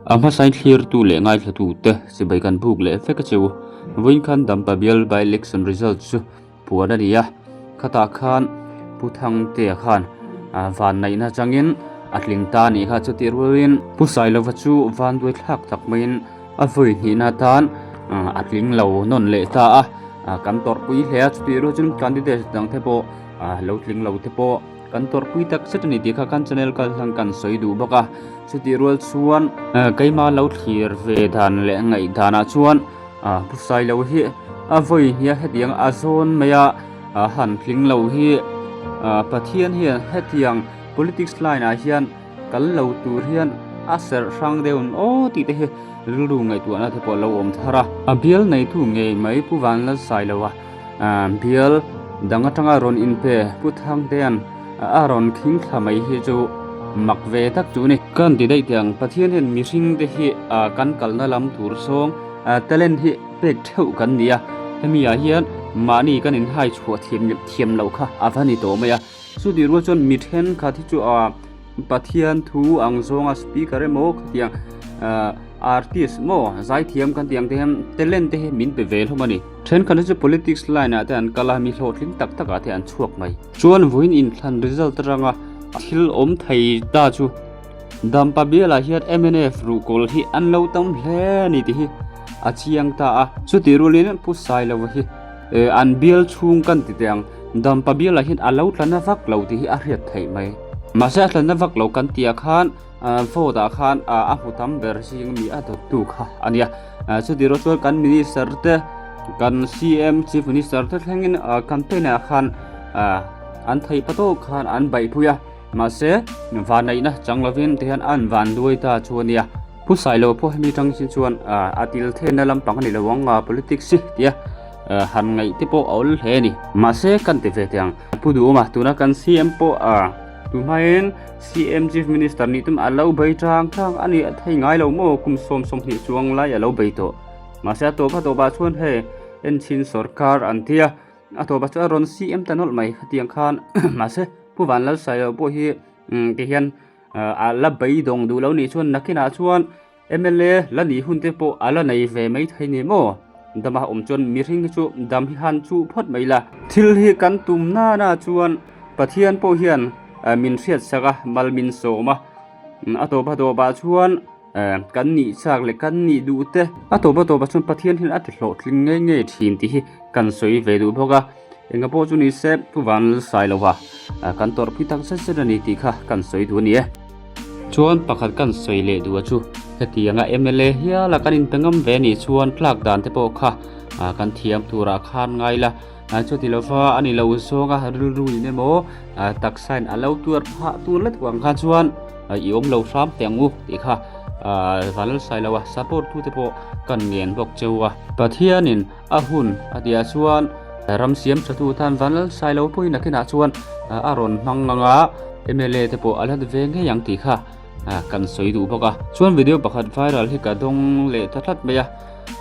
ama sai clear tu le ngai thatu te sibai kan buk le feka chu voin khan dampa bial by election results chu puana ria khata khan puthang te khan van nei na changin atling ta ni kha chu tirwin Vanlalsailova chu van doi thlak tak main a voi ni na tan atling lo non le ta kan tor pui hle chu tiru chun candidate dang the po lo tling lo the po kan tor pui tak setani ti kha kan channel kal hlang kan soi du baka chu tirul chuan keima lo thlir ve dan le ngai dana chuan Vanlalsailova hi a voi hi hetiang a zon maya han tling lo hi pathian hian hetiang politics line a hian kal lo tur hian a ser sang deun o ti te he ru ngai tu na the po lo om thara a bial nei thu nge mai pu Vanlalsailova bial danga tanga ron in pe puthang ten a ron khing thamai hi chu makve tak chu ni kan ti dei tiang pathian hian mi hring te hi kan kalna lam tur song talent hi pek theu kan nia hemi a hian mani kan in hai chhuat thiam lo kha avani to maya su di ro chon mithen kha thi chu pathian thu ang zonga speaker emo khatiang artist mo zai thiam kan tiang te talent te min pe vel homani then kan chu politics line ate an kala mi hlothling tak tak ate an chuak mai chuan voin in than result ranga thil om thei ta chu dampa biala hiat MNF ru kol hi an lo tam hle ni ti hi achiang ta chu tirulin Vanlalsailova hi an bial chung kan ti tiang dampa biala hin alo tlana vak lo ti hi a riat thei mai masa tlana vak lo kan tia khan voda khan a hutam ber sing mi a to tu kha ania chu tiro chu kan minister te kan CM chief minister te thlengin campaign a khan an thei pato khan an bai phuya mase van nei na changlovin te han an van duai ta chuania Vanlalsailova po hemi tang sin chuan atil thena lam pang ni lawang politics si tia han ngai te po ol he ni mase kan te ve tiang pudu ma tuna kan CM po tumain CM chief minister ni tum alo bai tang ani thai ngai lo mo kum som hi chuang lai alo bai to mase to ba chuan he en chin sarkar an tia to ba cha ron CM tanol mai khatiang khan mase Vanlalsailova po hi ke hian ala bai dong du lo ni chuan nakina chuan MLA la ni hun te po ala nei ve mai thai ni mo dama chon mi ring chu dam hi han chu phot mai la thil hi kan tum na chuan pathian po hian min riat saka malmin soma atoba to ba chuan kan ni chak le kan ni du te atoba to ba chuan pathian hin ati hlo thling nge thin ti hi kan soi ve du boga enga po chu ni se Vanlalsailova kan tor phi tak sa ni ti kha kan soi du ni chuan pakhat kan soi le du chu hetianga MLA hia la kan in pengam ve ni chuan thlak dan te po kha kan thiam tura khan ngai la chu tilova ani lo zonga ru ni mo tak sign alo tur pha tur let wang kha chuan iom lo ram tengu ti kha Vanlalsailova support tu te po kan ngen bok chewa pathianin ahun atia chuan ram siam thatu than Vanlalsailova po ina kina chuan aron manganga MLA te po alat ve nge yang ti kha kan soi du boka chuan video pakhat viral hi ka dong le thathat meya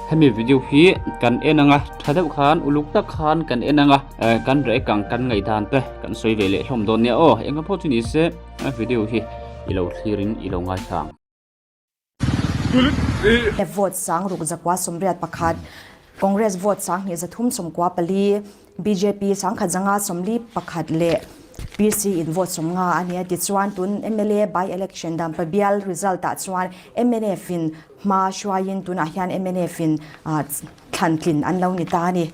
hemi video hi kan enanga thadeu khan uluk tak khan kan enanga kan re kang kan ngai dan te kan soi ve le hlom don ne enga pho chuni se video hi ilo thlirin ilo ngai thang vote sang ruk zakwa somriat pakhat Congress vote sang ni zathum somkwa pali BJP sang khajanga somli pakhat le PC in vote somnga ania ti chuan tun MLA by election dam pa bial result ta chuan MNF in ma shwain tun a hian MNF in thantlin an lo ni ta ni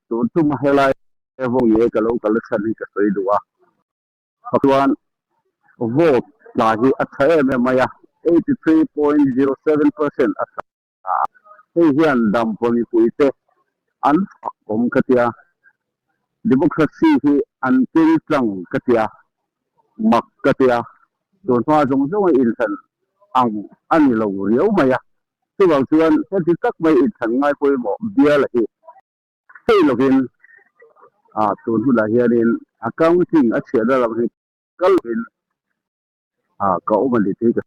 tun tu ma helai evong ye ka lo kal sani ka soi duwa chuan vote la hi a thae me maya 83.07% hei hian dam poni puite an kom katia democracy hi an til tlang katia mak katia don hoa jong jong in san ang ani lo riau maya tu wang chuan he tak mai in san ngai poi mo bial hi hei lokin tun hu la hianin accounting a chhiada lam hi kalin ka omali te ka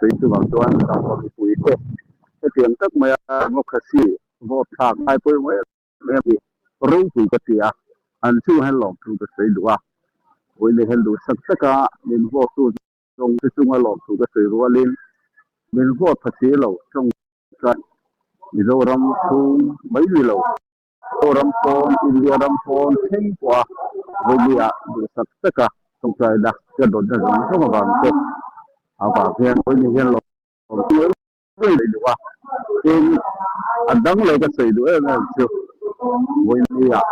sei tu wang chuan ka poni puite he tiang tak maya democracy vote thak ngai poi mo me ro tu katia an chu han lok tu ka sei duwa oi le hel du sak saka nin vo tu jong chu nga lok tu ka sei rualin bên vô thật chế lầu trong trận dâu ram thu mấy gì lầu dâu ram phone India ram phone thêm qua với đi ạ được sắp tất cả trong trời đặc cái đồn ra giống không mà vào tết à vào kia với những cái lầu với lấy được à trên anh đắng lấy cái sợi đuôi này chưa với đi ạ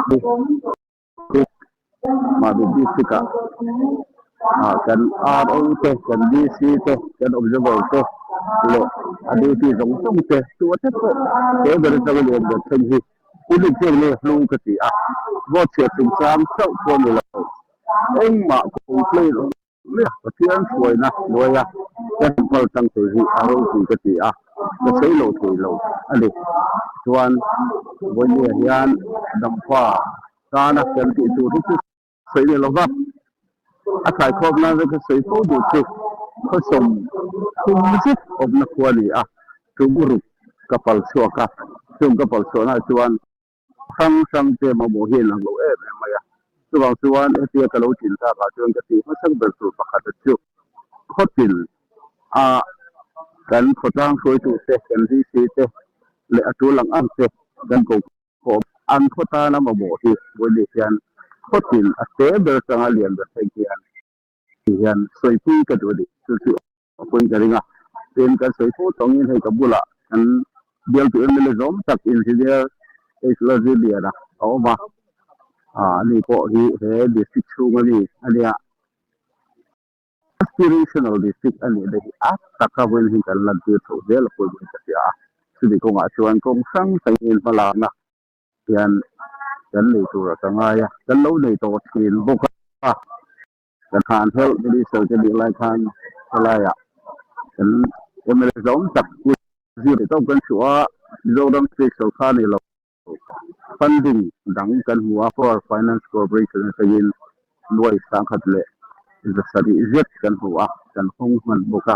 đi mà đi cả kan RO te kan DC te kan observer te lo adi ti rong tong te tu te ko te ber ta le de thing hi uli te le lu ka ti a wo che ting sam sau ko le eng ma ko play lo le ka ti an suai na lo ya kan pal tang te hi RO ti ka ti a ka sei lo ti lo adi tuan wo ye hian dam fa ta na kan ti tu ri sei le lo va a khai khop na cái sấy phố đủ chứ có sông không dứt ốp nó qua đi à chúng buru kapal xua cả chúng kapal xua na chuan sang sang te mà bộ hiền là bộ em mà ya chu bang chuan e tia ka lo chin ta ka chuan ka ti ma sang bel tu pakhat chu khotin a kan khotang khoi tu te kan ri si te le atu lang am te kan ko an khota na ma bộ hi bo le hian khotin a te bel sanga lian da sai hian hian soi phi ka du di chu chu apun ka ringa ten ka soi pho tong in hai ka bula an bial tu en le zom tak in si dia es la zi dia da o ma ni ko hi he district chu ma ni alia aspirational district ani de a taka wen hin kan lan tu tho del ko ni ka ya su di ko nga chuan kong sang sai in pala na hian kan le tu ra ka nga ya kan lo nei to thin bo ka kan han hel ni so ke di lai khan la ya kan em le giống tập gì để tao cần sửa dâu đâm xây sầu khan này là funding đẳng cần mua for finance corporation sẽ in nuôi sang khát lệ is a study is cần mua cần không mình boka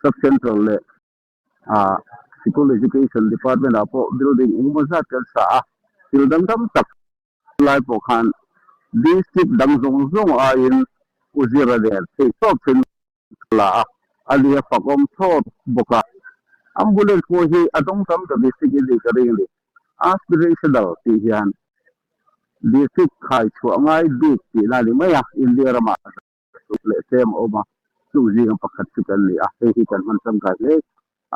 sub central lệ school education department apo building ingmo zat kan sa til dam tak lai po khan district dang zong zong a in uzira der sei top fin la alia pakom thot boka ambulance ko hi adong kam da district in ka ring le aspirational ti hian district khai chu ngai dik ti la ni maya india rama le sem oma chu ji ngam pakhat chu kan le a hi kan man sam ka le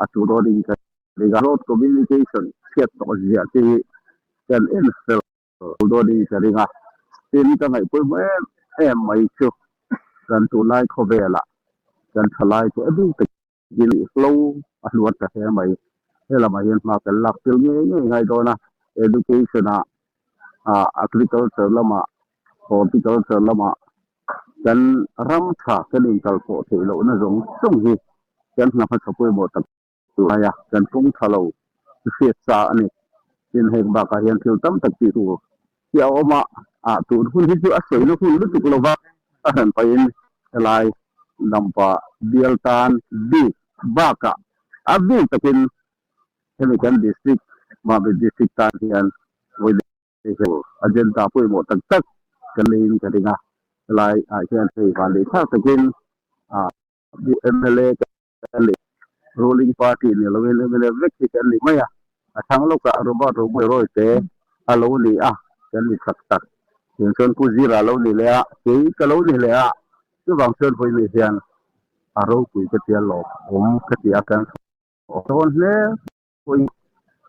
a chu ro ding ka le road communication set to ji ati kan en sel do ding ka ringa tin ka ngai poi em mai chu kan tu lai kho vela kan thalai ko adu ka gil flow aluat ka he mai hela mai hian ma kan lak til ngai do na education agriculture lama horticulture lama kan ram tha kan in kal po the lo na zong song hi kan na pha chapoi mo tak tu ya kan kong thalo fiat sa ani in hek ba ka hian thil tam tak ti tu ya oma tu hun hi chu asoi no hun lu tu lo ba han pa in lai nampa bialtan di baka abi takin chemical district ma be district tan hian với agenda pui mo tak tak kalin kadinga lai hian thei van le tha takin di MLA kan le ruling party ne lo MLA vek kan le maya thang lo ka ro ba ro mo ro te alo li kan li tak tak yin son ku zira lo ni le ke ka lo ni le chu wang son phoi le hian aro kui ka tia lo ka tia kan on le phoi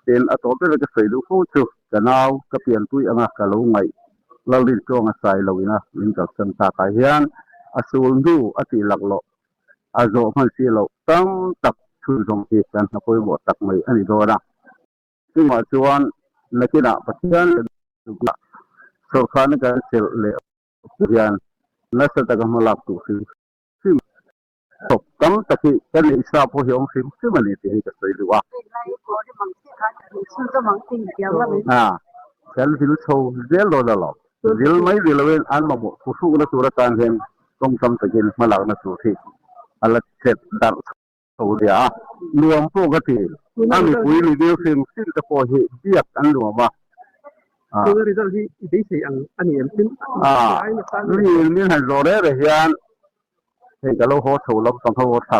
ten a to pe ka sei du ko chu kanau ka pian tui anga ka lo ngai lalin ko nga sai lo ina lin ka san ta ka hian asul du ati lak lo azo man si lo tang tak thu jong ti kan na koi bo tak mai ani do na ki ma chuan nakina pathian so khan ka sel le hian na sa ta ka malak tu sim so kam taki kan isa po hiong sim mani ti ka sei du kan fil so zel do da lo zel mai zel wen an ma mo fu na sura tan hen tong sam takin malak na tu thi alat set dar so dia nuam po ka ti ami pui ni dio sim sin ta po hi biak an lo baคือ result ที่ได้ใช้อันนี้เป็นนี่han zo re hian he ka lo ho tho lam sam ho tha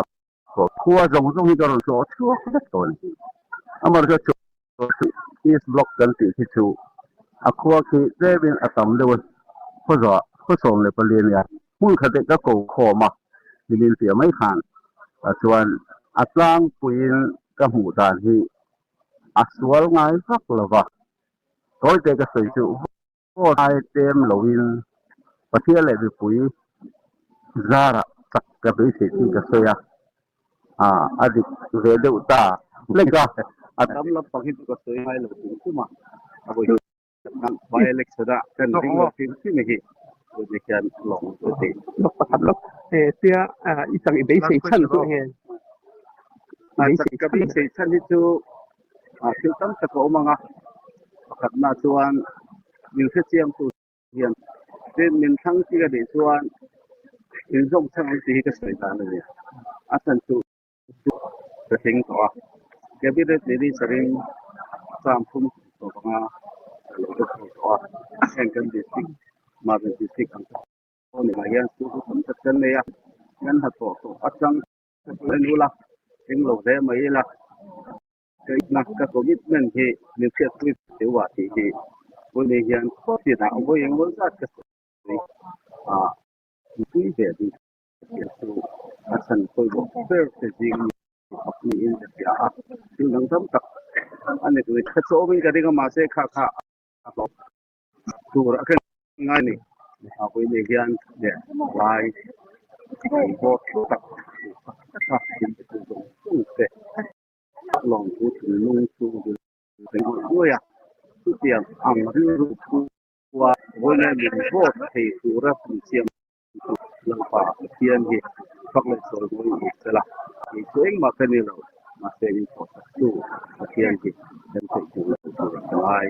ko khua zong zong hi karon so chuak na ton amar ka chu is block kan ti thi chu a khua ki debin atam le ko zo ko som le palien ya mun khate ka ko kho ma dilin ti mai khan a chuan atlang puin ka mu dan hi aswal ngai fak lova toy te ka sei chu ko ai tem loin pathia le bi pui zara tak ka be se ti ka soya adik ve de uta lega atam la pangit ko sei hai lo tu ma abo nan by election da kan ding lo tin si me hi de kan long te lok pakat lok tia isang ibay say chan tu he ka bi sei chan hi chu til tam ta ko manga pakat na chuan min se chiam tu hian ten min thang ti ga de chuan in zong chang ti ka sei ta le asan tu ka thing to cabinet ni saring sam phum to nga lo to kan district ma district ang ko ni ma yan su ko ta kan ne ya yan ha to atang le nula ing lo de mai la cái na ka commitment hi ni se tu te wa ti hi ko ne yan ko ti na ko yang mo sa ka tu về đi su asan ko bo fair te jing apni in de ya tin nang tam tak ane ko ka so min ka ding ma se kha kha tu ra kan ngai ni ko ne yan de lai bo tak ka tin tu te lòng của lung su cái người à tu tiền ăn rượu qua với lại mình vô thì tu ra phần chiêm lần phá tiền thì hoặc là số người sẽ là thì số mà cái này rồi mà sẽ đi có tu tiền thì đem phải tu là tu là ai